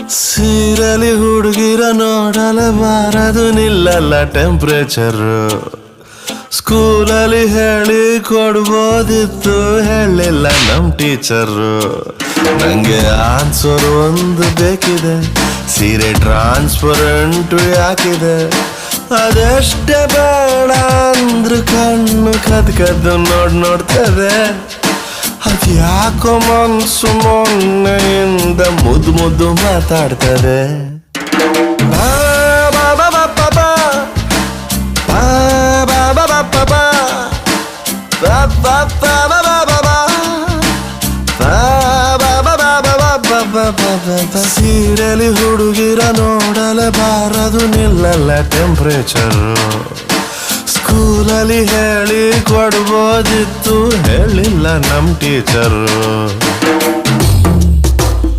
ಸೀರೆಲಿ ಹುಡುಗಿರ ನೋಡಲಬಾರದು ನಿಲ್ಲಲ್ಲ ಟೆಂಪ್ರೇಚರು. ಸ್ಕೂಲಲ್ಲಿ ಹೇಳಿ ಕೊಡ್ಬೋದಿತ್ತು, ಹೇಳಿಲ್ಲ ನಮ್ ಟೀಚರು. ನಂಗೆ ಆನ್ಸರ್ ಒಂದು ಬೇಕಿದೆ, ಸೀರೆ ಟ್ರಾನ್ಸ್ಪರೆಂಟ್ ಯಾಕಿದೆ? ಅದೆಷ್ಟೇ ಬೇಡ ಅಂದ್ರು ಕಣ್ಣು ಕದ್ದು ನೋಡ್ತದೆ. ಅದ್ಯಾಕೋ ಮನ್ಸು ಮೊನ್ನೆಯಿಂದ ಮುದ್ದು ಮಾತಾಡ್ತದೆ. ಸೀರೆಲಿ ಹುಡುಗಿರ ನೋಡಲಬಾರದು ನಿಲ್ಲಲ್ಲ ಟೆಂಪ್ರೇಚರು. ಸ್ಕೂಲಲ್ಲಿ ಹೇಳಿ ಕೊಡ್ಬೋದಿತ್ತು, ಹೇಳಿಲ್ಲ ನಮ್ ಟೀಚರು.